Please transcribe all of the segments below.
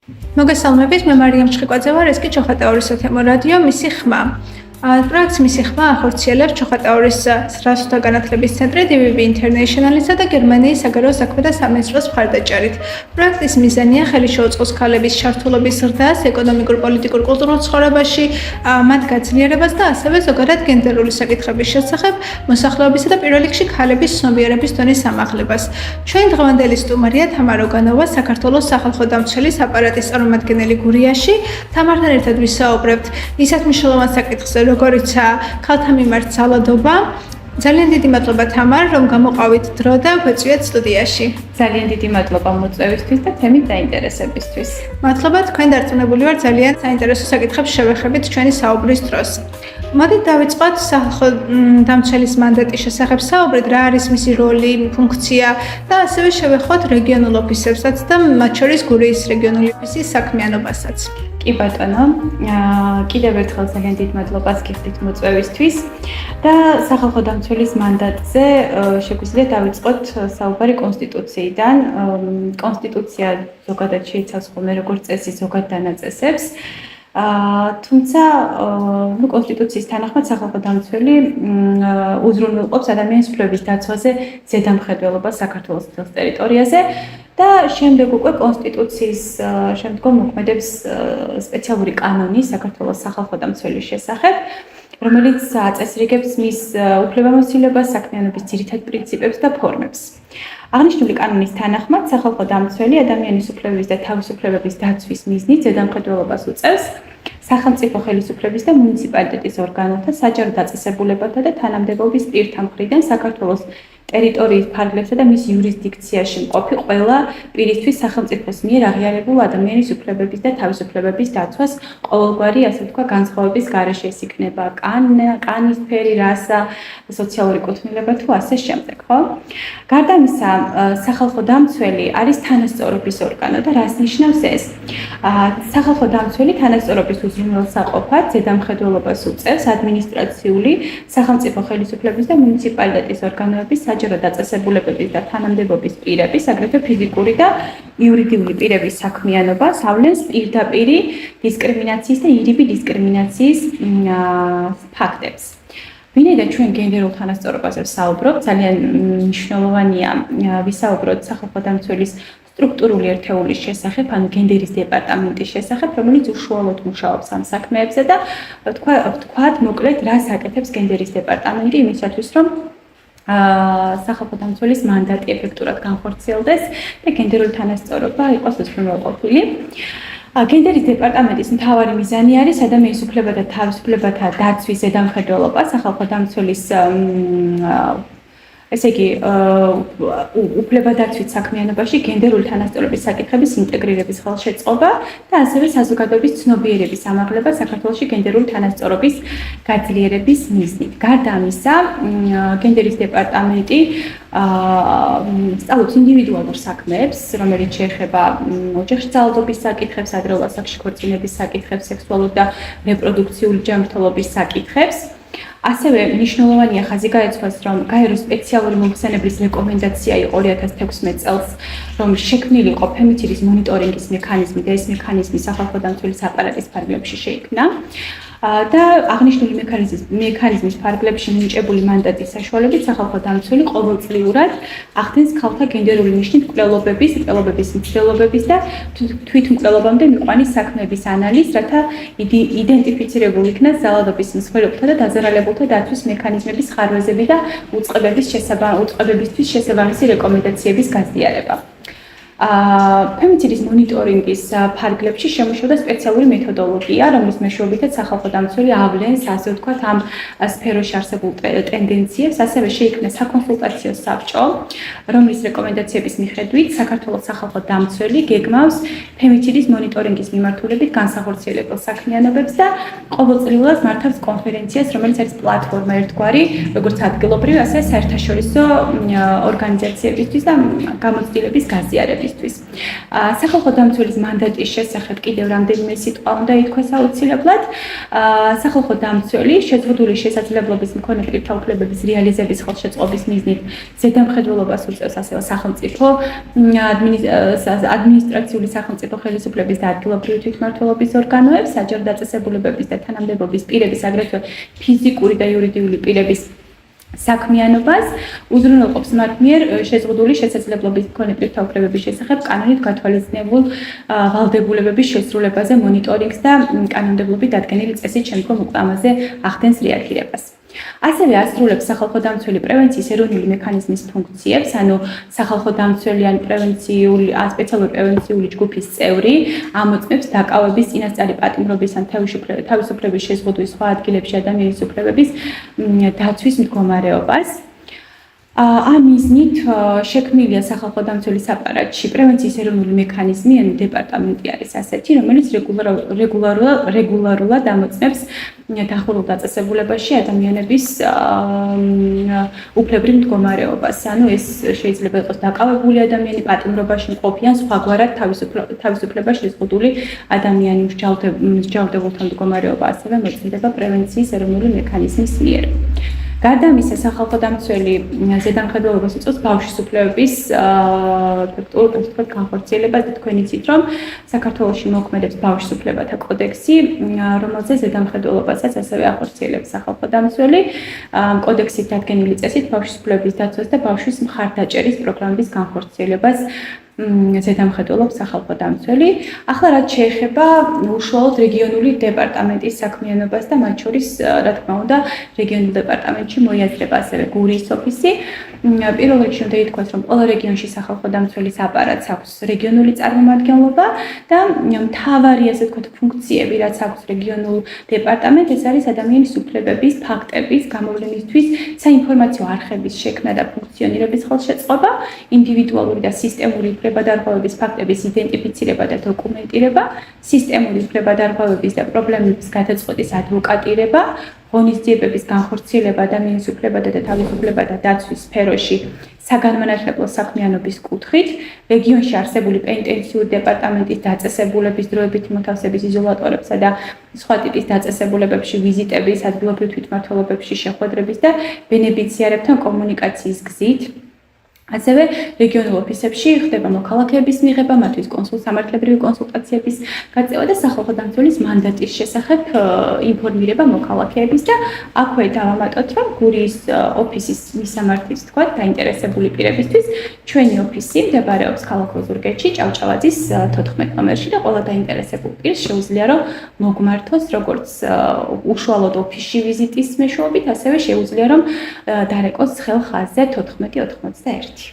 მოგესალმებით, მე მარიამ ჩხიკვაძე ვარ, ეს კი ჩოხატაურის სათემო რადიო, მისი ხმა. პროექტს მისი ხმა ახორციელებს ჩოხატაურის სრასუთა განათლების ცენტრი DVB International-ისა და გერმანიის საგარეო საქმეთა და სამინისტროს მხარდაჭერით. პროექტის მიზანია ხელი შეუწყოს ქალების ჩართულობის ზრდას ეკონომიკურ, პოლიტიკურ, კულტურულ ცხოვრებაში, მათ გაძლიერებას და ასევე ზოგადად გენდერული საკითხების შესახებ მოსახლეობისა და პირველ რიგში ქალების ცნობიერების დონის ამაღლებას. ჩვენი დღევანდელი სტუმარია თამარ ოგანოვა, საქართველოს სახალხო დამცველის აპარატის წარმომადგენელი გურიაში. თამართან ერთად ვისაუბრებთ ისეთ მნიშვნელოვან საკითხზე, როგორიცაა ქალთა მიმართ ძალადობა. ძალიან დიდი მადლობა თამარ, რომ გამოყავით დრო და გვეწვიეთ სტუდიაში. ძალიან დიდი მადლობა მოწვევისთვის და თემით დაინტერესებისთვის. მადლობა, თქვენ დარწმუნებული ვარ ძალიან საინტერესო საკითხებს შევეხებით ჩვენი საუბრის დროს. მოდით დავიწყოთ სახალხო დამცველის მანდატის შესახებ საუბრით, რა არის მისი როლი, ფუნქცია და ასევე შევეხოთ რეგიონულ ოფისებსაც და მათ შორის გურიის რეგიონული ოფისის საქმიანობასაც. კი ბატონო, კიდევ ერთხელ ძალიან დიდ მადლობას გიხდით მოწვევისთვის და სახალხო დამცველის მანდატზე შეგვიძლია დავიწყოთ საუბარი კონსტიტუციიდან. კონსტიტუცია ზოგადად შეიცავს ხოლმე როგორც წესი ზოგად დანაწესებს. თუმცა კონსტიტუციის თანახმად სახალხო დამცველი უზრუნველყოფს ადამიანის უფლებების დაცვაზე ზედამხედველობას საქართველოს მთელ ტერიტორიაზე და შემდეგ უკვე კონსტიტუციის შემდგომ მოქმედებს სპეციალური კანონი საქართველოს სახალხო დამცველის შესახებ, რომელიც აწესრიგებს მის უფლებამოსილებას, საქმიანობის ძირითად პრინციპებს და ფორმებს. აღნიშნული კანონის თანახმად სახალხო დამცველი ადამიანის უფლებების და თავისუფლებების დაცვის მიზნით ზედამხედველობას უწევს სახელმწიფო ხელისუფლების და მუნიციპალიტეტის ორგანოთა საჯარო დაწესებულებათა და თანამდებობის პირთა მხრიდან საქართველოს ტერიტორიის ფარგლებსა და მის იურისდიქციაში მყოფი ყველა პირისთვის სახელმწიფოს მიერ აღიარებულ ადამიანის უფლებების და თავისუფლებების დაცვას ყოველგვარი, ასე ვთქვა, განსხვავების გარეშე, ეს იქნება კანის ფერი, რასა, სოციალური კუთვნილება თუ ასე შემდეგ, ხო? გარდა ამისა, სახალხო დამცველი არის თანასწორობის ორგანო და რას ნიშნავს ეს? სახალხო დამცველი თანასწორობის უზრუნველსაყოფად ზედამხედველობას უწევს ადმინისტრაციული, სახელმწიფო ხელისუფლების და მუნიციპალიტეტის ორგანოების საჯარო დაწესებულებების და თანამდებობის პირების, აგრეთვე ფიზიკური და იურიდიული პირების საქმიანობას, ავლენს პირდაპირი დისკრიმინაციის და ირიბი დისკრიმინაციის ფაქტებს. ვინაიდან ჩვენ გენდერულ თანასწორობაზე ვსაუბრობთ, ძალიან მნიშვნელოვანია ვისაუბროთ სახალხო დამცველის სტრუქტურული ერთეულის შესახებ, ანუ გენდერის დეპარტამენტის შესახებ, რომელიც უშუალოდ მუშაობს ამ საქმეებზე და ვთქვათ მოკლედ, რას აკეთებს გენდერის დეპარტამენტი იმისათვის, რომ სახალხო დამცველის მანდატი ეფექტურად განხორციელდეს და გენდერული თანასწორობა იყოს უზრუნველყოფილი. გენდერის დეპარტამენტის მთავარი მიზანი არის ადამიანის უფლებათა და თავისუფლებათა დაცვის ზედამხედველობა სახალხო დამცველის ესე იგი უფლებადაცვით საქმიანობაში გენდერული თანასწორობის საკითხების ინტეგრირების ხელშეწყობა და ასევე საზოგადოების ცნობიერების ამაღლება საქართველოში გენდერული თანასწორობის გაძლიერების მიზნით. გარდა ამისა, გენდერის დეპარტამენტი სწავლობს ინდივიდუალურ საქმეებს, რომელიც შეეხება ოჯახში ძალადობის საკითხებს, ადრეულ ასაკში ქორწინების საკითხებს, სექსუალური და რეპროდუქციული ჯანმრთელობის საკითხებს. ასევე მნიშვნელოვანია ხაზი გაეცვას, რომ გაეროს სპეციალური მომხსენებლის რეკომენდაცია იყო 2016 წელს, რომ შექმნილი იყო ფემიციდის მონიტორინგის მექანიზმი და ეს მექანიზმი სახალხო დამცველის აპარატის ფარგლებში შეიქმნა. და აღნიშნული მექანიზმის ფარგლებში მინიჭებული მანდატის საშუალებით სახალხო დამცველი ყოველწლიურად ახდენს ქალთა გენდერული ნიშნით მკვლელობების მცდელობების და თვითმკვლელობამდე მიყვანის საქმეების ანალიზს, რათა იდენტიფიცირებულ იქნას ძალადობის მსხვერპლთა და დაზარალებულთა დაცვის მექანიზმების ხარვეზები და უწყებებისთვის შესაბამისი რეკომენდაციების გაზიარება. ფემიციდის მონიტორინგის ფარგლებში შემუშავდა სპეციალური მეთოდოლოგია, რომლის მეშვეობითაც სახალხო დამცველი ავლენს, ასე ვთქვათ, ამ სფეროში არსებულ ტენდენციებს, ასევე შეიქმნა საკონსულტაციო საბჭო, რომლის რეკომენდაციების მიხედვით საქართველოს სახალხო დამცველი გეგმავს ფემიციდის მონიტორინგის მიმართულებით განსახორციელებელ საქმიანობებს და ყოველწლიურად მართავს კონფერენციას, რომელიც არის პლატფორმა ერთგვარი, როგორც ადგილობრივი, ასევე საერთაშორისო ორგანიზაციებისთვის და გამოცდილების გაზიარების. პრობლემებისთვის. სახალხო დამცველის მანდატის შესახებ კიდევ რამდენიმე სიტყვა უნდა ითქვას აუცილებლად. სახალხო დამცველი შეზღუდული შესაძლებლობის მქონე პირთა უფლებების რეალიზების ხელშეწყობის მიზნით ზედამხედველობას უწევს ასევე სახელმწიფო ადმინისტრაციული სახელმწიფო ხელისუფლების და ადგილობრივი თვითმმართველობის ორგანოებს, საჯარო დაწესებულებების და თანამდებობის პირების, აგრეთვე ფიზიკური და იურიდიული პირების საქმიანობას უზრუნველყოფს მათ მიერ შეზღუდული შესაძლებლობის მქონე პირთა უფლებების შესახებ კანონით გათვალისწინებულ ვალდებულებების შესრულებაზე მონიტორინგს და კანონმდებლობით დადგენილი წესით შემდგომ უკვე ამაზე ახდენს რეაგირებას. ასევე ასრულებს სახალხო დამცველი პრევენციის ეროვნული მექანიზმის ფუნქციებს, ანუ სახალხო დამცველი ან სპეციალური პრევენციული ჯგუფის წევრი ამოწმებს დაკავების, წინასწარი პატიმრობის ან თავისუფლების შეზღუდვის სხვა ადგილებში ადამიანის უფლებების დაცვის მდგომარეობას. ამ მიზნით შექმნილია სახალხო დამცველის აპარატში პრევენციის ეროვნული მექანიზმი, ანუ დეპარტამენტი არის ასეთი, რომელიც რეგულარულად ამოწმებს დახურულ დაწესებულებაში ადამიანების უფლებრივ მდგომარეობას. ანუ ეს შეიძლება იყოს დაკავებული ადამიანი, პატიმრობაში მყოფი ან სხვაგვარად თავისუფლება შეზღუდული ადამიანი, მსჯავრდებულთა მდგომარეობა ასევე მოწმდება პრევენციის ეროვნული მექანიზმის მიერ. გარდა ამისა, სახალხო დამცველი ზედამხედველობას უწევს ბავშვის უფლებების ეფექტურ განხორციელებას და თქვენ იცით, რომ საქართველოში მოქმედებს ბავშვის უფლებათა კოდექსი, რომელზე ზედამხედველობასაც ასევე ახორციელებს სახალხო დამცველი. კოდექსით დადგენილი წესით ბავშვის უფლებების დაცვას და ბავშვის მხარდაჭერის პროგრამების განხორციელებას ზედამხედველობს სახალხო დამცველი. ახლა რაც შეეხება უშუალოდ რეგიონული დეპარტამენტის საქმიანობას და მათ შორის, რა თქმა უნდა, რეგიონულ დეპარტამენტში მოიაზრება ასევე გურიის ოფისი. პირველ რიგში უნდა ითქვას, რომ ყველა რეგიონში სახალხო დამცველის აპარატს აქვს რეგიონული წარმომადგენლობა და მთავარი, ასე ვთქვათ, ფუნქციები, რაც აქვს რეგიონულ დეპარტამენტს, ეს არის ადამიანის უფლებების, ფაქტების გამოვლენისთვის საინფორმაციო არხების შექმნა და ფუნქციონირების ხელშეწყობა, ინდივიდუალური და სისტემური უფლებადარღვევების ფაქტების იდენტიფიცირება და დოკუმენტირება, სისტემური უფლებადარღვევების და პრობლემების გადაწყვეტის ადვოკატირება, ღონისძიებების განხორციელება ადამიანის უფლებათა და თავისუფლებათა დაცვის სფეროში საგანმანათლებლო საქმიანობის კუთხით, რეგიონში არსებული პენიტენციური დეპარტამენტის დაწესებულების დროებითი მოთავსების იზოლატორებსა და სხვა ტიპის დაწესებულებებში ვიზიტების, ადგილობრივ თვითმმართველობებში შეხვედრების და ბენეფიციარებთან კომუნიკაციის გზით. ასევე რეგიონულ ოფისებში ხდება მოქალაქეების მიღება, მათთვის სამართლებრივი კონსულტაციების გაწევა და სახალხო დამცველის მანდატის შესახებ ინფორმირება მოქალაქეების და აქვე დავამატოთ, რომ გურიის ოფისის მისამართის თქვა დაინტერესებული პირებისთვის ჩვენი ოფისი მდებარეობს ქალაქ ოზურგეთში, ჭავჭავაძის 14 ნომერში და ყველა დაინტერესებულ პირს შეუძლია რომ მოგმართოს როგორც უშუალოდ ოფისში ვიზიტის მეშვეობით, ასევე შეუძლია რომ დარეკოს ცხელ ხაზზე 1481.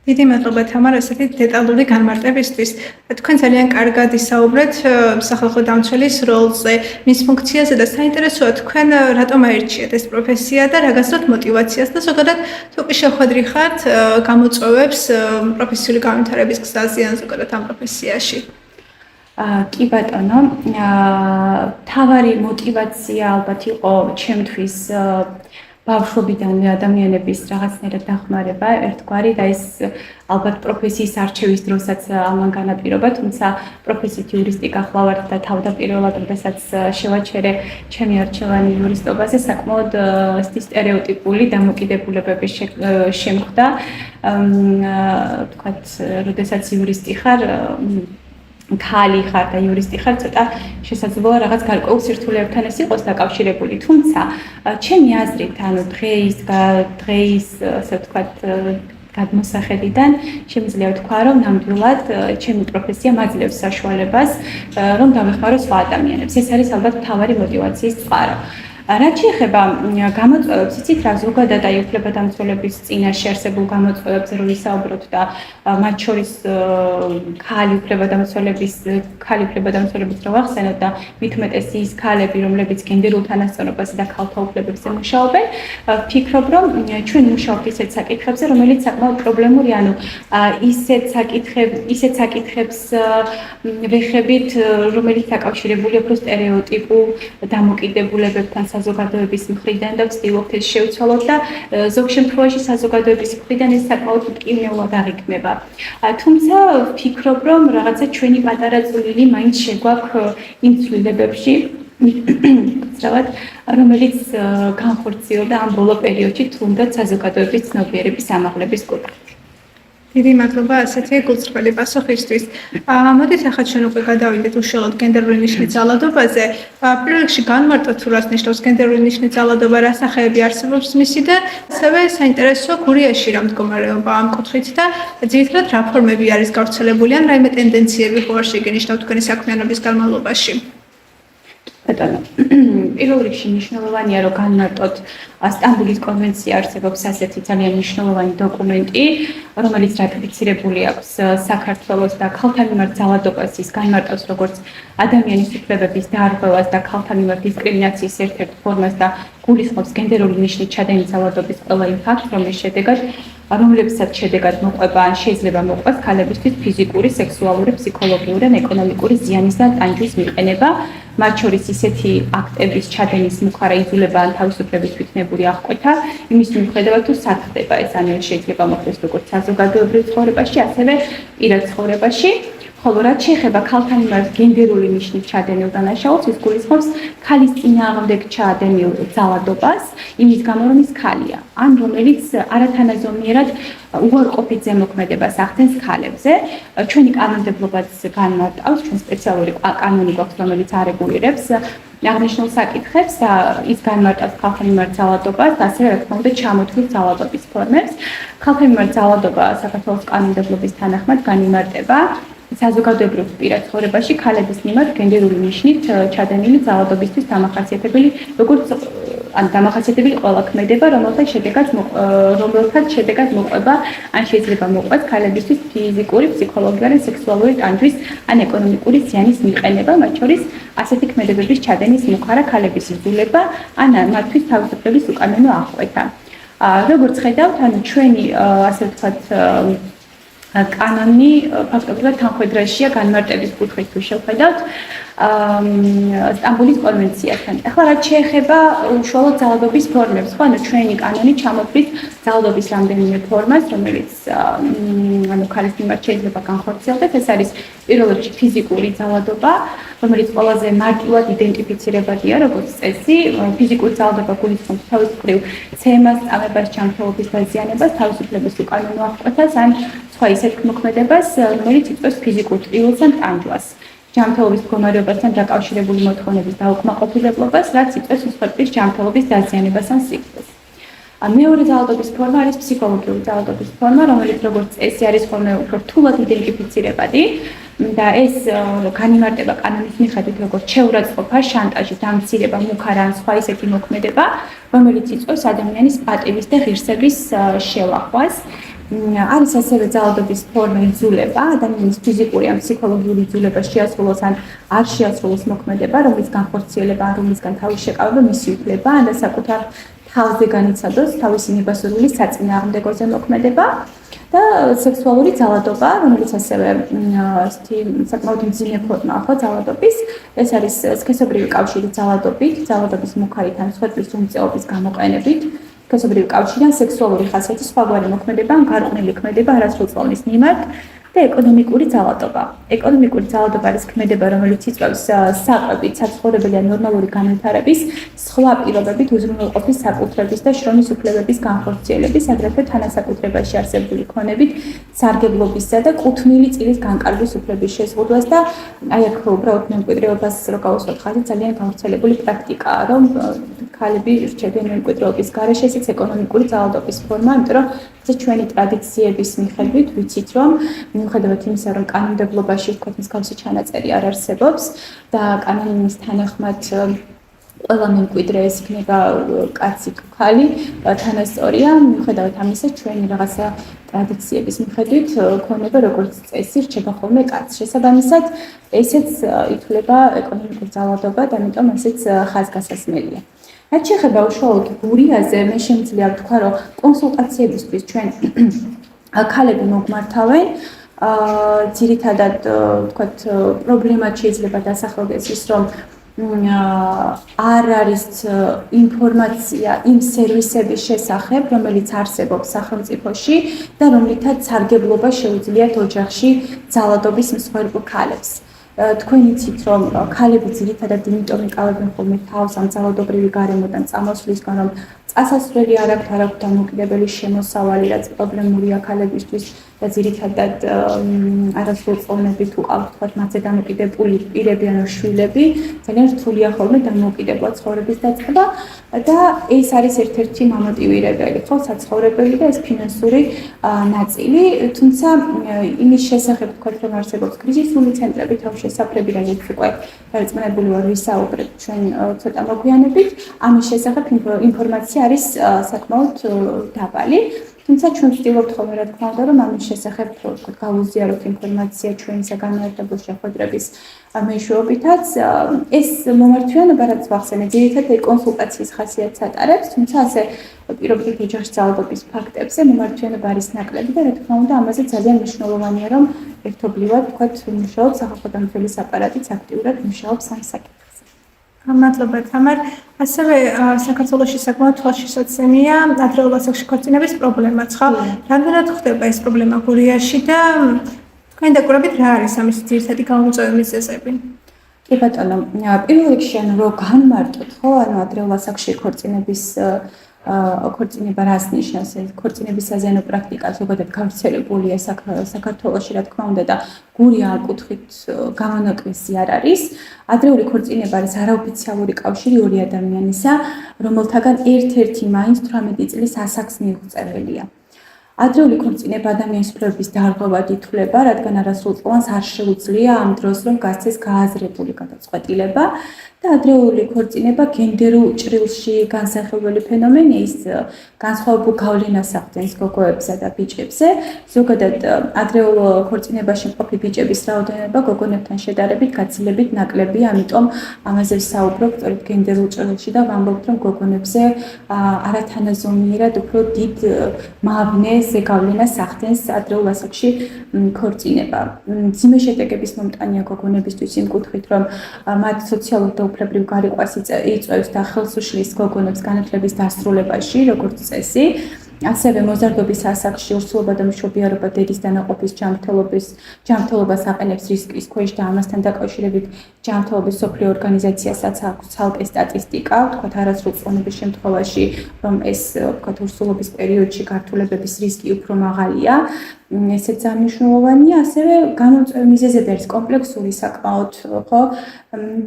დიდი მადლობა თამარ, ასეთი დეტალური განმარტებისთვის. თქვენ ძალიან კარგად ისაუბრეთ სახალხო დამცველის როლზე, მის ფუნქციაზე და საინტერესოა თქვენ რატომ აირჩიეთ ეს პროფესია და რა გასცდოთ мотиваციას და ზოგადად თუ კი შეხვედრი ხართ გამოწვევებს პროფესიული განვითარების გზაზე ან ზოგადად ამ პროფესიაში. კი ბატონო, თავარი мотиваცია ალბათ იყო ჩემთვის ბავშვობიდანვე ადამიანების რაღაცნაირად დახმარება ერთგვარი და ეს ალბათ პროფესიის არჩევის დროსაც ამან განაპირობა, თუმცა პროფესიით იურისტი გახლავართ და თავდაპირველად, როდესაც შევაჩერე ჩემი არჩევანი იურისტობაზე, საკმაოდ სტერეოტიპული დამოკიდებულებები შემხვდა. ვთქვათ, როდესაც იურისტი ხარ, ქალი ხარ და იურისტი ხარ, ცოტა შესაძლოა რაღაც გარკვეულ სირთულეებთან ეს იყოს დაკავშირებული. თუმცა ჩემი აზრით, ანუ დღეის, ასე ვთქვათ, გადმოსახედიდან შემიძლია ვთქვა, რომ ნამდვილად ჩემი პროფესია მაძლევს საშუალებას, რომ დავეხმარო სხვა ადამიანებს. ეს არის ალბათ მთავარი мотиваციის წყარო. რაც შეეხება გამოწვევებს, იცით რა, ზოგადად აი უფლებადამცველების წინაშე არსებულ გამოწვევებზე რო ვისაუბროთ და მათ შორის ქალი უფლებადამცველების რო ვახსენოთ და მით უმეტეს ის ქალები, რომლებიც გენდერულ თანასწორობაზე და ქალთა უფლებებზე მუშაობენ, ვფიქრობ, რომ ჩვენ მუშაობთ ისეთ საკითხებზე, რომელიც საკმაოდ პრობლემური, ანუ ისეთ საკითხებს ვეხებით, რომელიც დაკავშირებულია უფრო სტერეოტიპულ დამოკიდებულებებთან, საზოგადოების მხრიდან და ვცდილობთ ეს შევცვალოთ და ზოგ შემთხვევაში საზოგადოების მხრიდან ეს საკმაოდ მტკივნეულად აღიქმება. თუმცა ვფიქრობ, რომ რაღაცა ჩვენი პატარა წვლილი მაინც შეგვაქვს იმ ცვლილებებში, რომელიც განხორციელდა ამ ბოლო პერიოდში თუნდაც საზოგადოების ცნობიერების ამაღლების კუთხით. დიდი მადლობა ასეთი გულწრფელი პასუხისთვის. მოდით ახლა ჩვენ უკვე გადავიდეთ უშუალოდ გენდერული ნიშნის ძალადობაზე. პირველ რიგში განმარტოთ თუ რას ნიშნავს გენდერული ნიშნის ძალადობა, რა სახეები არსებობს მისი და ასევე საინტერესოა გურიაში რა მდგომარეობა ამ კუთხით და ძირითადად რა ფორმები არის გავრცელებული ან რაიმე ტენდენციები ხო არ შეგენიშნავთ თქვენი საქმიანობის განმავლობაში. ბატონო, პირველ რიგში მნიშვნელოვანია რომ განმარტოთ სტამბულის კონვენცია არსებობს ასეთი ძალიან მნიშვნელოვანი დოკუმენტი, რომელიც რატიფიცირებული აქვს საქართველოს და ქალთა მიმართ ძალადობას ის განმარტავს როგორც ადამიანის უფლებების დარღვევას და ქალთა მიმართ დისკრიმინაციის ერთ-ერთ ფორმას და გულისხმობს გენდერული ნიშნით ჩადენილი ძალადობის ყველა იმ ფაქტს, რომლებსაც შედეგად მოყვება ან შეიძლება მოყვას ქალებისთვის ფიზიკური, სექსუალური, ფსიქოლოგიური და ეკონომიკური ზიანის და ტანჯვის მიყენება, მათ შორის ისეთი აქტების ჩადენის მუხარა იზოლება ან თავისუფლების თვითნებური აღკვეთა, იმის მიუხედავად თუ სათდება ეს ან შეიძლება მოხდეს როგორც საზოგადოებრივ ცხოვრებაში, ასევე პირად ცხოვრებაში. ხოლო რაც შეეხება ქალთა მიმართ გენდერული ნიშნის ჩადენილ დანაშაულს, ის გულისხმობს ქალის წინააღმდეგ ჩადენილ ძალადობას, იმის გამო რომ ის ქალია, ან რომელიც არათანაზომიერად უარყოფით ზემოქმედებას ახდენს ქალებზე. ჩვენი კანონმდებლობაც განმარტავს, ჩვენ სპეციალური კანონი გვაქვს, რომელიც არეგულირებს აღნიშნულ საკითხებს და ის განმარტავს ქალთა მიმართ ძალადობას და ასევე რა თქმა უნდა ჩამოთვლილ ძალადობის ფორმებს. ქალთა მიმართ ძალადობა საქართველოს კანონმდებლობის თანახმად განიმარტება საზოგადოებრივ პირად ცხოვრებაში ქალების მიმართ გენდერული ნიშნით ჩადენილი ძალადობისთვის დამახასიათებელი ყველა ქმედება, რომელთა შედეგად მოყვება ან შეიძლება მოყვეს ქალებისთვის ფიზიკური, ფსიქოლოგიური, სექსუალური ტანჯვის ან ეკონომიკური ზიანის მიყენება, მათ შორის ასეთი ქმედებების ჩადენის მუხარა ქალების იზოლება ან მათთვის თავისუფლების უკანონო აღკვეთა. როგორც ხედავთ, ჩვენი ასე ვთქვათ კანონი ფაქტობრივად თანხვედრაშია განმარტების კუთხით თუ შევხედავთ სტამბულის კონვენციასთან. ახლა რაც შეეხება უშუალოდ ძალადობის ფორმებს, ხო, ჩვენი კანონი ჩამოთვლის ძალადობის რამდენიმე ფორმას, რომელიც ქალის მიმართ შეიძლება განხორციელდეს. ეს არის პირველ რიგში ფიზიკური ძალადობა, რომელიც ყველაზე მარტივად იდენტიფიცირებადია როგორც წესი. ფიზიკური ძალადობა გულისხმობს თავისუფლ ცემას, წამებას, ჯანმრთელობის დაზიანებას, თავისუფლების უკანონო აღკვეთას ან სხვა ისეთ მოქმედებას, რომელიც იწვევს ფიზიკურ ტკივილს ან ტანჯვას. ჯანმრთელობის მდგომარეობასთან დაკავშირებული მოთხოვნების დაუკმაყოფილებლობას, რაც იწვევს მსხვერპლის ჯანმრთელობის დაზიანებას ან სიკვდილს. მეორე ძალადობის ფორმა არის ფსიქოლოგიური ძალადობის ფორმა, რომელიც როგორც წესი არის ხოლმე უფრო რთულად იდენტიფიცირებადი და ეს განიმარტება კანონის მიხედვით როგორც შეურაცხყოფა, შანტაჟი, დამცირება, მუხარა ან სხვა ისეთი მოქმედება, რომელიც იწვევს ადამიანის პატივის და ღირსების შელახვას. არის ასევე ძალადობის ფორმა იზოლება, ადამიანის ფიზიკური ან ფსიქოლოგიური იზოლება შეასრულოს ან არ შეასრულოს მოქმედება, რომლის განხორციელება ან რომლისგან თავის შეკავება მისი უფლება, ან და საკუთარ თავზე განიცადოს თავისი მიბასურული საწინააღმდეგოზე მოქმედება და სექსუალური ძალადობა, რომელიც ასევე საკმაოდ მძიმე ფორმაა ხო ძალადობის. ეს არის სქესობრივი კავშირი ძალადობით, ძალადობის მუხარით ან მსხვერპლის უმწეობის გამოყენებით. სქესობრივი კავშირიდან სექსუალური ხასიათის სხვაგვარი მოქმედება ან გარყვნილი ქმედება არასრულწლოვნის მიმართ და ეკონომიკური ძალადობა. ეკონომიკური ძალადობა არის ქმედება, რომელიც იწვევს საკვებით, საცხოვრებელი ან ნორმალური განვითარების, სხვა პირობებით უზრუნველყოფის საკუთრების და შრომის უფლებების განხორციელების, აგრეთვე თანასაკუთრებაში არსებული ქონებით, სარგებლობისა და კუთვნილი წილის განკარგვის უფლების შეზღუდვას და აი აქ უბრალოდ მემკვიდრეობას რო გავუსვათ ხაზი, ძალიან გავრცელებული პრაქტიკაა, რომ ქალები რჩებიან მემკვიდრეობის გარეშე, ესეც ეკონომიკური ძალადობის ფორმა, იმიტომ რომ ეს ჩვენი ტრადიციების მიხედვით ვიცით, რომ მიუხედავად იმისა, რომ კანონმდებლობაში ვთქვათ, მსგავსი ჩანაწერი არ არსებობს და კანონის თანახმად ყველა მემკვიდრე ეს იქნება კაცი თუ ქალი, თანასწორია, მიუხედავად ამისა, ჩვენი რაღაცა ტრადიციების მიხედვით ქონება როგორც წესი რჩება ხოლმე კაცს. შესაბამისად, ესეც ითვლება ეკონომიკურ ძალადობად, ამიტომ ესეც ხაზგასასმელია. რაც შეეხება უშუალოდ გურიაზე, მე შემიძლია ვთქვა, რომ კონსულტაციებისთვის ჩვენ ქალები მოგმართავენ. ძირითადად ვთქვათ, პრობლემად შეიძლება დასახელდეს ის, რომ არ არის ინფორმაცია იმ სერვისების შესახებ, რომელიც არსებობს სახელმწიფოში და რომლითაც სარგებლობა შეუძლიათ ოჯახში ძალადობის მსხვერპლ ქალებს. თქვენ იცით, რომ ქალები ძირითადად იმიტომ იკავებენ ხოლმე თავს ამ ძალადობრივი გარემოდან წამოსვლისგან, რომ წასასვლელი არ აქვთ დამოუკიდებელი შემოსავალი, რაც პრობლემურია ქალებისთვის და ძირითადად არასრულწლოვნები თუ ყავთ თქვათ მათზე დამოკიდებული პირები ან შვილები, ძალიან რთულია ხოლმე დამოუკიდებლად ცხოვრების დაწყება და ეს არის ერთ-ერთი მამოტივირებელი, ხო, საცხოვრებელი და ეს ფინანსური ნაწილი, თუმცა იმის შესახებ თქვათ, რომ არსებობს კრიზისული ცენტრები, თავშესაფრები, რაც უკვე დარწმუნებული ვარ ვისაუბრეთ ჩვენ ცოტა მოგვიანებით, ამის შესახებ ინფორმაცია არის საკმაოდ დაბალი. თუმცა ჩვენ ვცდილობთ ხოლმე რა თქმა უნდა, რომ ამის შესახებ ვთქვათ, გავუზიაროთ ინფორმაცია ჩვენი საგანმანათლებლო შეხვედრების მეშვეობითაც. ეს მომართვიანობა, რაც ვახსენე, ძირითადად კონსულტაციის ხასიათს ატარებს, თუმცა ასე პირობითი ოჯახში ძალადობის ფაქტებზე მომართვიანობა არის ნაკლები და რა თქმა უნდა, ამაზე ძალიან მნიშვნელოვანია, რომ ერთობლივად ვთქვათ, მუშაობს სახალხო დამცველის აპარატიც აქტიურად მუშაობს ამ საკითხზე. მადლობა თამარ. ასევე საქართველოში საკმაოდ თვალშისაცემია ადრეულ ასაკში ქორწინების პრობლემაც, ხო? რამდენად ხდება ეს პრობლემა გურიაში და თქვენი დაკვირვებით რა არის ამის ძირითადი გამომწვევი მიზეზები? კი ბატონო, პირველ რიგში რო განმარტოთ, ხო, ანუ ადრეულ ასაკში ქორწინება რას ნიშნავს? ქორწინების საზიანო პრაქტიკა ზოგადად გავრცელებულია საქართველოში, რა თქმა უნდა და გური ამ კუთხით გამონაკლისი არ არის. ადრეული ქორწინება არის არაოფიციალური კავშირი ორი ადამიანისა, რომელთაგან ერთ-ერთი მაინც 18 წლის ასაკს მიუღწეველია. ადრეული ქორწინება ადამიანის უფლებების დარღვევად ითვლება, რადგან არასრულწლოვანს არ შეუძლია ამ დროს რომ გასცეს გააზრებული გადაწყვეტილება და ადრეული ქორწინება გენდერულ ჭრილში განსახილველი ფენომენია, ის განსხვავებულ გავლენას ახდენს გოგოებსა და ბიჭებზე. ზოგადად ადრეულ ქორწინებაში მყოფი ბიჭების რაოდენობა გოგონებთან შედარებით გაცილებით ნაკლებია, ამიტომ ამაზე ვსაუბრობ სწორედ გენდერულ ჭრილში და ვამბობთ, რომ გოგონებზე არათანაზომიერად უფრო დიდ მავნეს გავლენას ახდენს ადრეულ ასაკში ქორწინება. მძიმე შედეგების მომტანია გოგონებისთვის იმ კუთხით, რომ მათ სოციალურ და უფლებრივ გარიყვანს იწვევს და ხელს უშლის გოგონებს განათლების დასრულებაში, როგორც წესი. ასევე მოზარდობის ასაკში ურსულობა და მშობიარობა დედის დანაყოფის ჯანმრთელობას აყენებს რისკის ქვეშ და ამასთან დაკავშირებით ჯანმრთელობის მსოფლიო ორგანიზაციასაც აქვს ცალკე სტატისტიკა, ვთქვათ არასრულწლოვნების შემთხვევაში, რომ ეს ვთქვათ ურსულობის პერიოდში გართულებების რისკი უფრო მაღალია. ესეც მნიშვნელოვანია, ასევე გამომწვევი მიზეზები არის კომპლექსური საკმაოდ, ხო?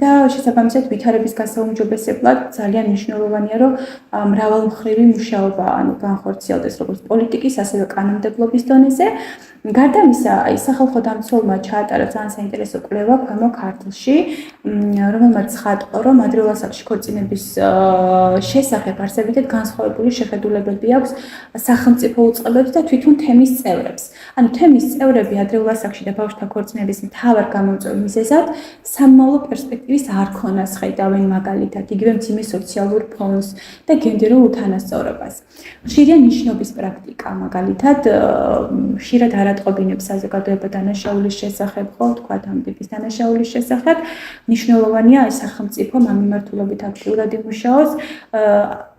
და შესაბამისად ვითარების გასაუმჯობესებლად ძალიან მნიშვნელოვანია, რომ მრავალმხრივი მუშაობა ანუ განხორციელდეს როგორც პოლიტიკის, ასევე კანონმდებლობის დონეზე. გარდა ამისა, სახალხო დამცველმა ჩაატარა ძალიან საინტერესო კვლევა ქვემო ქართლში, რომელმაც ხატყო, რომ ადრეულ ასაკში ქორწინების შესახებ არსებითად განსხვავებული შეხედულებები აქვს სახელმწიფო უწყებებს და თვითონ თემის წევრებს. ანუ თემის წევრები ადრეულ ასაკში და ბავშვთა ქორწინების მთავარ გამომწვევ მიზეზად სამომავლო პერსპექტივის არ ქონას ხედავენ მაგალითად, იგივე მძიმე სოციალურ ფონს და გენდერულ უთანასწორობას. ხშირია ნიშნობის პრაქტიკა, მაგალითად, ხშირად არატყობინებს საზოგადოება დანაშაულის შესახებ, ხო, თქვათ ამ ტიპის დანაშაულის შესახებ. მნიშვნელოვანია ეს სახელმწიფო ამ მიმართულებით აქტიურად იმუშაოს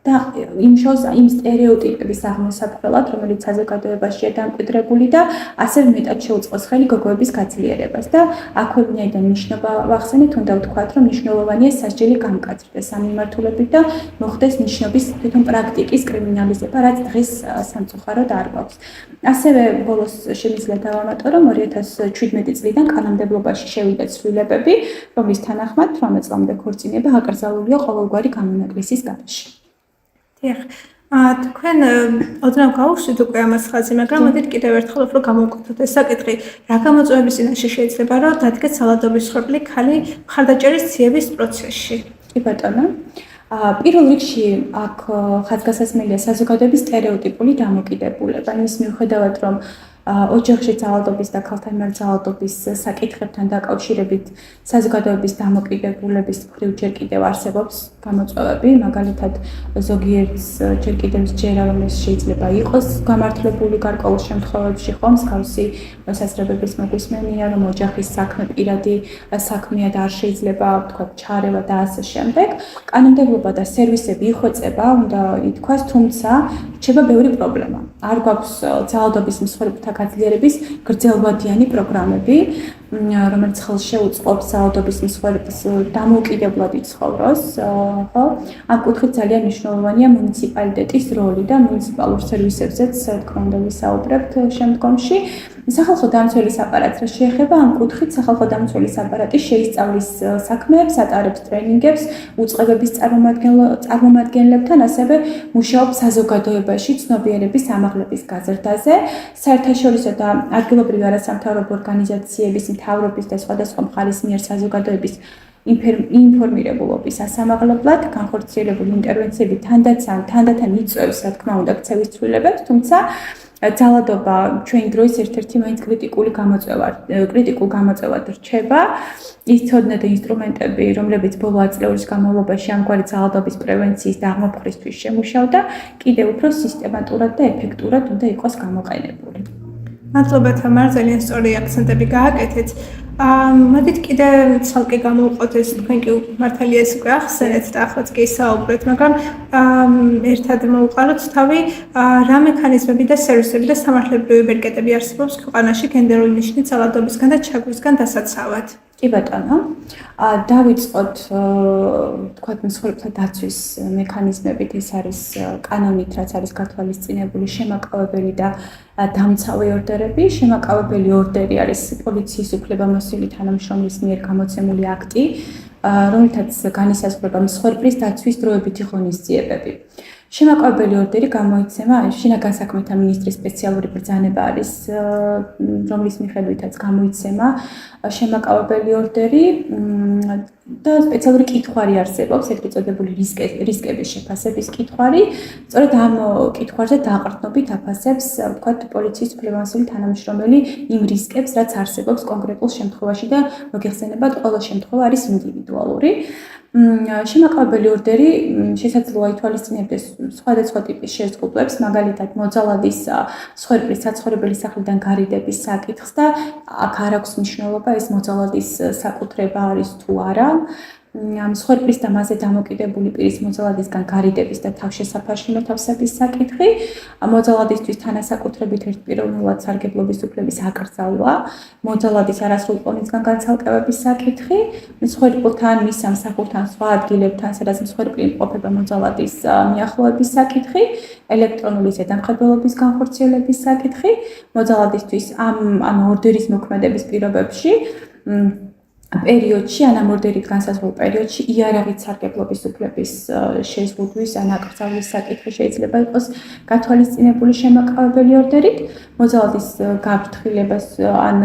და იმუშაოს იმ სტერეოტიპების აღმოსაფხვრელად, რომელიც საზოგადოებაშია დამკვიდრებული და ასევე მეტად შეუწყოს ხელი გოგოების გაძლიერებას და აქვე ვინაიდან ნიშნობა ვახსენეთ, უნდა ვთქვათ, რომ მნიშვნელოვანია სასჯელი გამკაცრდეს ამ მიმართულებით და მოხდეს ნიშნობის თვითონ პრაქტიკის კრიმინალიზება, რაც დღეს სამწუხაროდ არ გვაქვს. ასევე ბოლოს შემიძლია დავამატო, რომ 2017 წლიდან კანონმდებლობაში შევიდა ცვლილებები, რომლის თანახმად 18 წლამდე ქორწინება აკრძალულია ყოველგვარი გამონაკლისის გარეშე. დიახ. თქვენ ოდნავ გავუშვით უკვე ამას ხაზი, მაგრამ მოდით კიდევ ერთხელ უფრო გამოვკვეთოთ ეს საკითხი, რა გამოწვევების წინაშე შეიძლება რომ დადგეს ძალადობის მსხვერპლი ქალი მხარდაჭერის ძიების პროცესში? კი ბატონო. პირველ რიგში აქ ხაზგასასმელია საზოგადოების სტერეოტიპული დამოკიდებულება. იმის მიუხედავად, რომ ოჯახში ძალადობის და ქალთან მიერ ძალადობის საკითხებთან დაკავშირებით საზოგადოების დამოკიდებულების მხრივ ჯერ კიდევ არსებობს გამოწვევები, მაგალითად ზოგიერთს ჯერ კიდევ სჯერა, რომ ეს შეიძლება იყოს გამართლებული გარკვეულ შემთხვევებში, ხო, მსგავსი მოსაზრებების მოგვისმენია, რომ ოჯახის საქმე პირადი საქმეა და არ შეიძლება ვთქვათ ჩარევა და ასე შემდეგ. კანონმდებლობა და სერვისები იხვეწება, უნდა ითქვას, თუმცა რჩება ბევრი პრობლემა. არ გვაქვს ძალადობის მსხვერპლთა გაძლიერების გრძელვადიანი პროგრამები, რომელიც ხელს შეუწყობს ძალადობის მსხვერპლს დამოუკიდებლად იცხოვროს, ხო? ამ კუთხით ძალიან მნიშვნელოვანია მუნიციპალიტეტის როლი და მუნიციპალურ სერვისებზეც, თქო უნდა ვისაუბრებთ შემდგომში. სახალხო დამცველის აპარატს რა შეეხება, ამ კუთხით სახალხო დამცველის აპარატი შეისწავლის საქმეებს, ატარებს ტრენინგებს უწყებების წარმომადგენლებთან, ასევე მუშაობს საზოგადოებაში ცნობიერების ამაღლების გაზრდაზე, საერთაშორისო და ადგილობრივი არასამთავრობო ორგანიზაციების, მთავრობის და სხვადასხვა მხარის მიერ საზოგადოების ინფორმირებულობის ასამაღლებლად, განხორციელებული ინტერვენციები თანდათან იწვევს, რა თქმა უნდა, ქცევის ცვლილებებს, თუმცა ძალადობა ჩვენი დროის ერთ-ერთი მაინც კრიტიკულ გამოწვევად რჩება. ის ცოდნა და ინსტრუმენტები, რომლებიც ბოლო ათწლეულის განმავლობაში ამგვარი ძალადობის პრევენციის და აღმოფხვრისთვის შემუშავდა, კიდევ უფრო სისტემატურად და ეფექტურად უნდა იყოს გამოყენებული. მადლობა თამარ, ძალიან სწორი აქცენტები გააკეთეთ. მოდით კიდე ცალკე გამოვყოთ ეს თქვენ კი მართალია ეს უკვე ახსენეთ და ახლაც კი საუბრეთ, მაგრამ ერთად მოვყაროთ თავი რა მექანიზმები და სერვისები და სამართლებრივი ბერკეტები არსებობს ქვეყანაში გენდერული ნიშნით ძალადობისგან და ჩაგვისგან დასაცავად. კი ბატონო, დავიწყოთ თქვათ მსხვერპლთა დაცვის მექანიზმებით, ეს არის კანონით, რაც არის გათვალისწინებული შემაკავებელი და დამცავი ორდერები. შემაკავებელი ორდერი არის პოლიციის უფლებამოსილი თანამშრომლის მიერ გამოცემული აქტი, რომელთაც განისაზღვრება მსხვერპლის დაცვის დროებითი ღონისძიებები. შემაკავებელი ორდერი გამოიცემა შინაგან საქმეთა მინისტრის სპეციალური ბრძანება არის, რომლის მიხედვითაც გამოიცემა შემაკავებელი ორდერი და სპეციალური კითხვარი არსებობს, ეგრეთ წოდებული რისკების შეფასების კითხვარი. სწორედ ამ კითხვარზე დაყრდნობით აფასებს, ვთქვათ, პოლიციის უფლებამოსილი თანამშრომელი იმ რისკებს, რაც არსებობს კონკრეტულ შემთხვევაში და მოგეხსენებათ, ყველა შემთხვევა არის ინდივიდუალური. შემაკავებელი ორდერი შესაძლოა ითვალისწინებდეს სხვადასხვა ტიპის შეზღუდვებს, მაგალითად მოძალადის მსხვერპლის საცხოვრებელი სახლიდან გარიდების საკითხს და აქ არ აქვს მნიშვნელობა ეს მოძალადის საკუთრება არის თუ არა. მსხვერპლის და მასზე დამოკიდებული პირის მოძალადისგან გარიდების და თავშესაფარში მოთავსების საკითხი, მოძალადისთვის თანასაკუთრებით ერთპიროვნულად სარგებლობის უფლების აკრძალვა, მოძალადის არასრულ პონისგან განცალკევების საკითხი, მსხვერპლთან, მის სამსახურთან, სხვა ადგილებთან, სადაც მსხვერპლი იმყოფება მოძალადის მიახლოების საკითხი, ელექტრონული ზედამხედველობის განხორციელების საკითხი, მოძალადისთვის ამ ორდერის მოქმედების პირობებში პერიოდში, ან ამ ორდერით განსაზღვრულ პერიოდში იარაღით სარგებლობის უფლების შეზღუდვის ან აკრძალვის საკითხი შეიძლება იყოს გათვალისწინებული შემაკავებელი ორდერით. მოძალადის გაფრთხილებას ან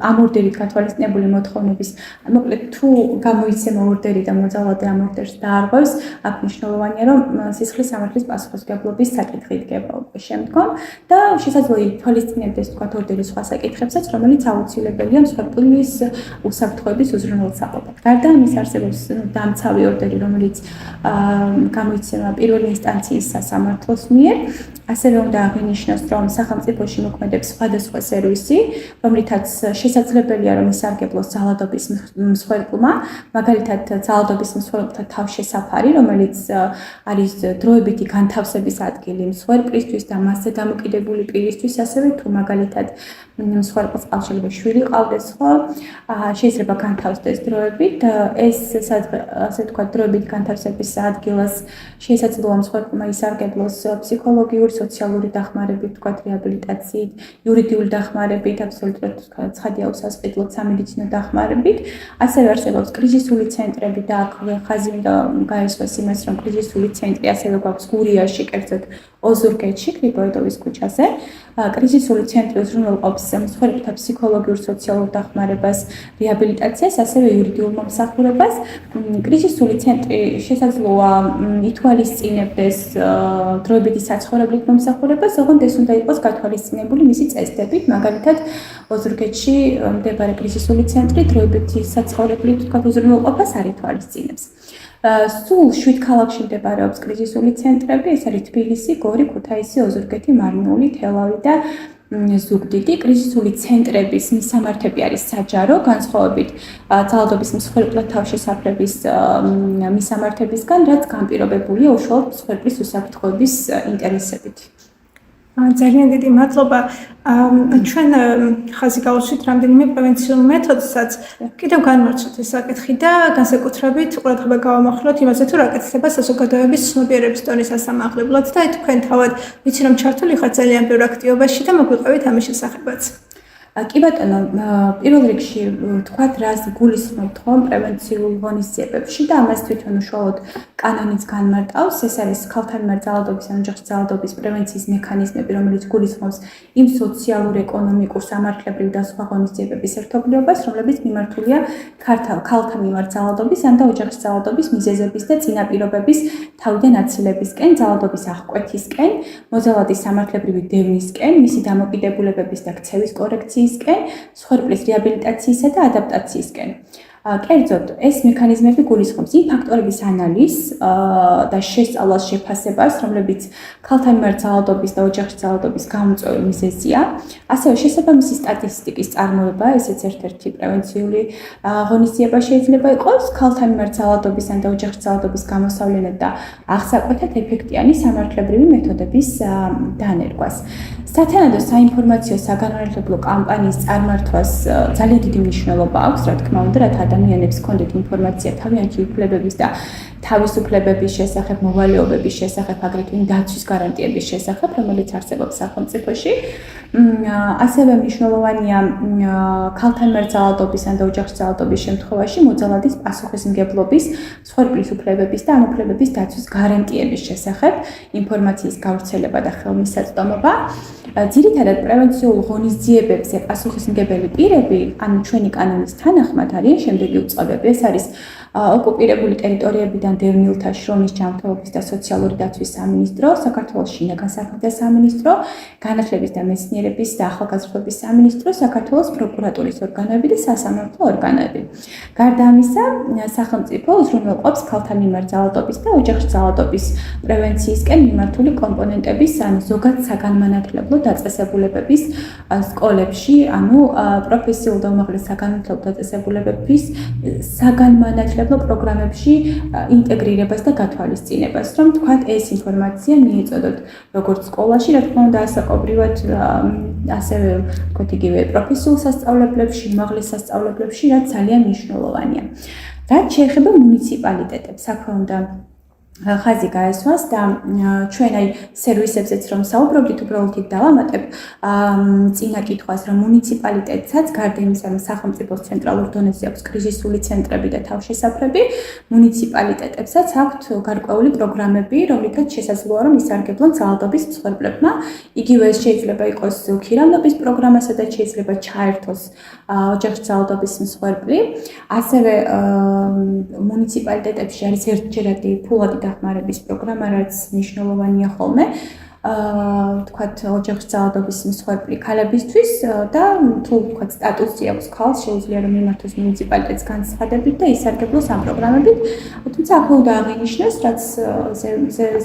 ამ ორდერით გათვალისწინებული მოთხოვნების, მოკლედ თუ გამოიცემა ორდერი და მოძალადე ამ ორდერს დაარღვევს, აქ მნიშვნელოვანია, რომ სისხლის სამართლის პასუხისმგებლობის საკითხი იდგება უკვე შემდგომ და შესაძლოა ითვალისწინებდეს თქვათ ორდერის სხვა საკითხებსაც, რომელიც აუცილებელია მსხვერპლის უსაფრთხოების უზრუნველსაყოფად. გარდა ამის არსებობს დამცავი ორდერი, რომელიც გამოიცემა პირველი ინსტანციის სასამართლოს მიერ. ასევე უნდა აღინიშნოს, რომ სახელმწიფოში მოქმედებს სხვადასხვა სერვისი, რომლითაც შესაძლებელია, რომ ისარგებლოს ძალადობის მსხვერპლმა, მაგალითად ძალადობის მსხვერპლთა თავშესაფარი, რომელიც არის დროებითი განთავსების ადგილი მსხვერპლისთვის და მასზე დამოკიდებული პირისთვის, ასევე თუ მაგალითად მსხვერპლს შეიძლება შვილი ყავდეს, ხო, შეიძლება განთავსდეს დროებით. ეს ასე თქვა დროებით განთავსების ადგილას შესაძლოა მსხვერპლმა ისარგებლოს ფსიქოლოგიური, სოციალური დახმარებით, თქვა რეაბილიტაციით, იურიდიული დახმარებით, აბსოლუტურად ცხადია უსასყიდლოდ სამედიცინო დახმარებით. ასევე არსებობს კრიზისული ცენტრები და აქ ხაზი უნდა გაესვას იმას, რომ კრიზისული ცენტრი ასევე გვაქვს გურიაში, კერძოდ ოზურგეთში, გრიბოედოვის ქუჩაზე. კრიზისული ცენტრი უზრუნველყოფს მსხვერპლთა ფსიქოლოგიურ, სოციალურ დახმარებას, რეაბილიტაციას, ასევე იურიდიულ მომსახურებას. კრიზისული ცენტრი შესაძლოა ითვალისწინებდეს დროებითი საცხოვრებლით მომსახურებას, ოღონდ ეს უნდა იყოს გათვალისწინებული მისი წესდებით, მაგალითად ოზურგეთში მდებარე კრიზისული ცენტრი დროებითი საცხოვრებლით უზრუნველყოფას არ ითვალისწინებს. სულ 7 ქალაქში მდებარეობს კრიზისული ცენტრები, ეს არის თბილისი, გორი, ქუთაისი, ოზურგეთი, მარნეული, თელავი და ზუგდიდი. კრიზისული ცენტრების მისამართები არის საჯარო, განსხვავებით ძალადობის მსხვერპლად თავშესაფრების მისამართებისგან, რაც განპირობებულია უშუალოდ მსხვერპლის უსაფრთხოების ინტერესებით. ძალიან დიდი მადლობა. ჩვენ ხაზი გავუსვით რამდენიმე პრევენციულ მეთოდსაც. კიდევ განმარცხოთ ეს საკითხი და განსაკუთრებით ყურადღება გავამახვილოთ იმაზე, თუ რა კეთდება საზოგადოების ცნობიერების დონის ასამაღლებლად და თქვენ თავად ვიცი რომ ჩართული ხართ ძალიან ბევრ აქტივობაში და მოგვიყვებით ამის შესახებაც. კი ბატონო, პირველ რიგში თქვათ რას გულისხმობთ ხომ პრევენციულ ღონისძიებებში და ამას თვითონ უშუალოდ კანონიც განმარტავს. ეს არის ქალთან მიერ ძალადობის ან ოჯახის ძალადობის პრევენციის მექანიზმები, რომელიც გულისხმობს იმ სოციალურ, ეკონომიკურ, სამართლებრივ და სხვა ღონისძიებების ერთობლიობას, რომლებიც მიმართულია ქალთა მიმართ ძალადობის ან და ოჯახის ძალადობის მიზეზების და წინაპირობების თავიდან აცილებისკენ, ძალადობის აღკვეთისკენ, მოძალადის სამართლებრივი დევნისკენ, მისი დამოკიდებულებების და ქცევის კორექციის მსხვერპლის რეაბილიტაციისა და ადაპტაციისკენ. კერძოდ, ეს მექანიზმები გულისხმობს იმ ფაქტორების ანალიზს და შესწავლას შეფასებას, რომლებიც ქალთან მიმართ ძალადობის და ოჯახის ძალადობის გამომწვევი მიზეზია, ასევე შესაბამისი სტატისტიკის წარმოება, ესეც ერთ-ერთი პრევენციული ღონისძიება შეიძლება იყოს, ქალთან მიმართ ძალადობის და ოჯახის ძალადობის გამოსავლენად და აღსაკვეთად ეფექტიანი სამართლებრივი მეთოდების დანერგვას. სათანადო საინფორმაციო საგანმანათლებლო კამპანიის წარმართვას ძალიან დიდი მნიშვნელობა აქვს, რა თქმა უნდა, რათა ადამიანებს ჰქონდეთ ინფორმაცია თავიანთი უფლებების და თავისუფლებების შესახებ, მოვალეობების შესახებ, აგრეთვე დაცვის გარანტიების შესახებ, რომელიც არსებობს სახელმწიფოში. ასევე მნიშვნელოვანია ქალთან მიერ ძალადობის და ოჯახის ძალადობის შემთხვევაში მოძალადის პასუხისმგებლობის, მსხვერპლის უფლებების და ამ უფლებების დაცვის გარანტიების შესახებ ინფორმაციის გავრცელება და ხელმისაწვდომობა. ძირითადად პრევენციულ ღონისძიებებზე პასუხისმგებელი პირები, ანუ ჩვენი კანონის თანახმად არიან შემდეგი უწყებები. ეს არის ოკუპირებული ტერიტორიებიდან დევნილთა შრომის ჯანმრთელობის და სოციალური დაცვის სამინისტრო, საქართველოს შინაგან საქმეთა სამინისტრო, განათლების და მეცნიერების და ახალგაზრდობის სამინისტრო, საქართველოს პროკურატურის ორგანოები და სასამართლო ორგანოები. გარდა ამისა, სახელმწიფო უზრუნველყოფს ქალთა მიმართ ძალადობის და ოჯახის ძალადობის პრევენციისკენ მიმართული კომპონენტების, ან ზოგად საგანმანათლებლო დაწესებულებების სკოლებში, ანუ პროფესიულ და უმაღლეს საგანმანათლებლო დაწესებულებების საგანმანათლებლო პროგრამებში ინტეგრირებას და გათვალისწინებას, რომ თქვათ ეს ინფორმაცია მიეწოდოთ როგორც სკოლაში, რა თქმა უნდა, ასაკობრივად, ასევე თქვათ იგივე პროფესიულ სასწავლებლებში, უმაღლეს სასწავლებლებში, რაც ძალიან მნიშვნელოვანია. რაც შეეხება მუნიციპალიტეტებს, აქვე უნდა ხაზი გაესვას და ჩვენ აი სერვისებზეც რომ საუბრობდით, უბრალოდ იქ დავამატებ წინა კითხვას, რომ მუნიციპალიტეტსაც გარდა იმისა, რომ სახელმწიფოს ცენტრალურ დონეზე აქვს კრიზისული ცენტრები და თავშესაფრები, მუნიციპალიტეტებსაც აქვთ გარკვეული პროგრამები, რომლითაც შესაძლოა რომ ისარგებლონ ძალადობის მსხვერპლებმა. იგივე ეს შეიძლება იყოს ქირავნობის პროგრამა, სადაც შეიძლება ჩაერთოს ოჯახის ძალადობის მსხვერპლი. ასევე მუნიციპალიტეტებში არის ერთჯერადი ფულადი დახმარების პროგრამა, რაც მნიშვნელოვანია ხოლმე. თქვათ ოჯახის ძალადობის მსხვერპლი ქალებისთვის და თუ თქვათ სტატუსი აქვს ქალს, შეუძლია რომ მიმართოს მუნიციპალიტეტს განცხადებით და ისარგებლოს ამ პროგრამებით. თუმცა აქვე უნდა აღინიშნოს, რაც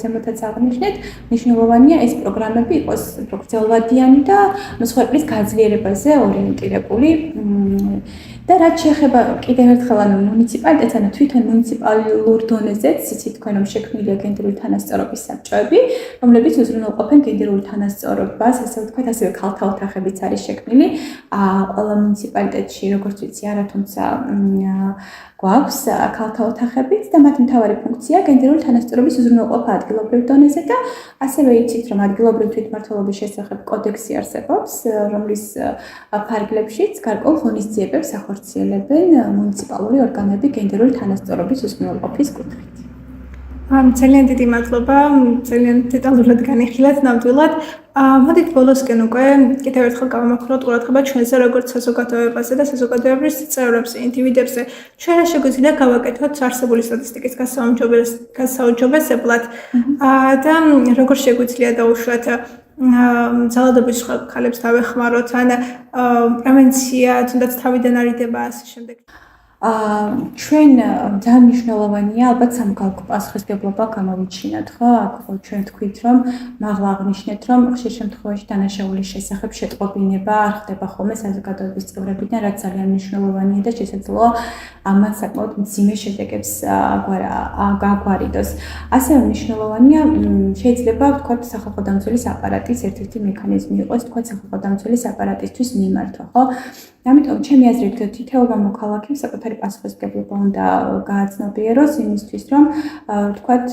ზემოთაც აღნიშნეთ, მნიშვნელოვანია ეს პროგრამები იყოს გრძელვადიანი და მსხვერპლის გაძლიერებაზე ორიენტირებული. და რაც შეეხება კიდევ ერთხელ ანუ მუნიციპალიტეტს, ანუ თვითონ მუნიციპალურ დონეზეც, იცით თქვენ რომ შექმნილია გენდერული თანასწორობის საბჭოები, რომლებიც უზრუნველყოფენ გენდერულ თანასწორობას, ასე ვთქვათ, ასევე ქალთა ოთახებიც არის შექმნილი. ყველა მუნიციპალიტეტში, როგორც ვიცი, არა, თუმცა გვაქვს ქალთა ოთახებიც და მათი მთავარი ფუნქცია გენდერული თანასწორობის უზრუნველყოფა ადგილობრივ დონეზე და ასევე იცით რომ ადგილობრივ თვითმმართველობის შესახებ კოდექსი არსებობს, რომლის ფარგლებშიც გარკვეულ ღონისძიებებს ახორციელებენ მუნიციპალური ორგანოები გენდერული თანასწორობის უზრუნველყოფის კუთხით. ძალიან დიდი მადლობა, ძალიან დეტალურად განიხილეთ ნამდვილად. მოდით ბოლოსკენ უკვე კიდევ ერთხელ გავამახვილოთ ყურადღება ჩვენზე, როგორც საზოგადოებაზე და საზოგადოებრივ წევრებზე, ინდივიდებზე. ჩვენ რა შეგვიძლია გავაკეთოთ არსებული სტატისტიკის გასაუმჯობესებლად და როგორ შეგვიძლია დაუშვათ ძალადობის ხალხებს დავეხმაროთ, ან პრევენცია, თუნდაც თავიდან არიდება ასე შემდეგ. ჩვენ ძალიან მნიშვნელოვანია ალბათ სამოქალაქო პასუხისმგებლობა გამოვიჩინოთ, ხო? აქ ჩვენ თქვით, რომ მაღლა აღნიშნეთ, რომ ხშირ შემთხვევაში დანაშაულის შესახებ შეტყობინება არ ხდება ხოლმე საზოგადოების წევრებიდან, რაც ძალიან მნიშვნელოვანია და შესაძლოა ამან საკმაოდ მძიმე შედეგებს გაგვარიდოს. ასევე მნიშვნელოვანია, შეიძლება ვთქვათ, სახალხო დამცველის აპარატის ერთ-ერთი მექანიზმი იყოს, ვთქვათ, სახალხო დამცველის აპარატისთვის მიმართვა, ხო? ამიტომ ჩემი აზრით თითოეულ მოქალაქეს საკუთარი პასუხისმგებლობა უნდა გააცნობიეროს იმისთვის, რომ ვთქვათ,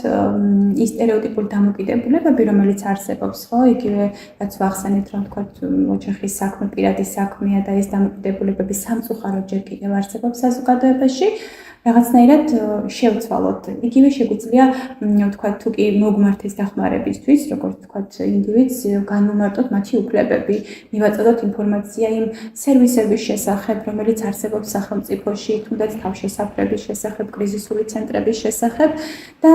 ის სტერეოტიპული დამოკიდებულებები, რომელიც არსებობს, ხო, იგივე რაც ვახსენეთ, რომ ვთქვათ, ოჯახის საქმე, პირადი საქმეა და ეს დამოკიდებულებები სამწუხაროდ ჯერ კიდევ არსებობს საზოგადოებაში. რაღაცნაირად შევცვალოთ. იგივე შეგვიძლია, ვთქვათ, თუ კი მოგმართეს დახმარებისთვის, როგორც ვთქვათ, ინდივიდს განვუმარტოთ მათი უფლებები, მივაწოდოთ ინფორმაცია იმ სერვისების შესახებ, რომელიც არსებობს სახელმწიფოში, თუნდაც თავშესაფრების შესახებ, კრიზისული ცენტრების შესახებ და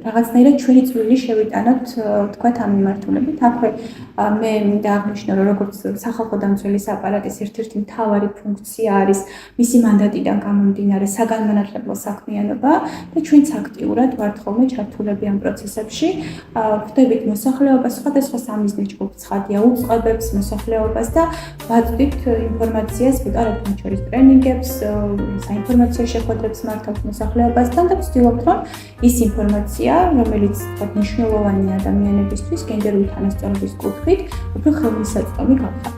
რაღაცნაირად ჩვენი წვლილი შევიტანოთ, ვთქვათ, ამ მიმართულებით. აქვე მე მინდა აღნიშნო, რომ როგორც სახალხო დამცველის აპარატის ერთ-ერთი მთავარი ფუნქცია არის მისი მანდატიდან გამომდინარე საგანმანათლებლო საქმიანობა და ჩვენც აქტიურად ვართ ხოლმე ჩართულები ამ პროცესებში. ვხვდებით მოსახლეობას, სხვადასხვა სამიზნე ჯგუფს ხადია უწყებებს მოსახლეობას და ვაწვდით ინფორმაციას, ვიტარებთ მათ შორის ტრენინგებს, საინფორმაციო შეხვედრებს მართავთ მოსახლეობასთან და ვცდილობთ, რომ ის ინფორმაცია, რომელიც მნიშვნელოვანია ადამიანებისთვის გენდერული თანასწორობის კუთხით, უფრო ხელმისაწვდომი გავხადოთ.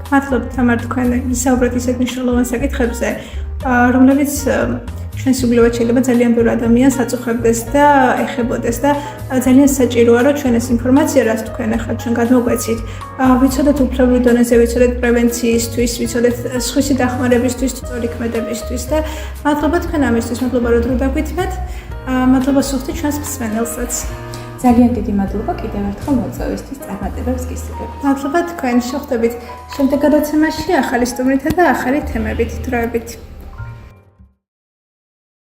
მადლობა თამარ, თქვენ ვისაუბრეთ ისეთ მნიშვნელოვან საკითხებზე, რომლებიც ჩვენს უბლივად შეიძლება ძალიან ბევრ ადამიანს აწუხებდეს და ეხებოდეს და ძალიან საჭიროა, რომ ჩვენ ეს ინფორმაცია, რაც თქვენ ახლა ჩვენ გადმოგვეცით, ვიცოდეთ უფლებრივ დონეზე, ვიცოდეთ პრევენციისთვის, ვიცოდეთ სხვისი დახმარებისთვის, სწორი ქმედებისთვის და მადლობა თქვენ ამისთვის, მადლობა რომ დრო დაგვითმეთ, მადლობა სულთით ჩვენს მსმენელსაც. ძალიან დიდი მადლობა კიდევ ერთხელ მოწვევისთვის, წარმატებებს გისურვებთ. მადლობა თქვენ, შევხვდებით შემდეგ გადაცემაში ახალი სტუმრითა და ახალი თემებით. დროებით.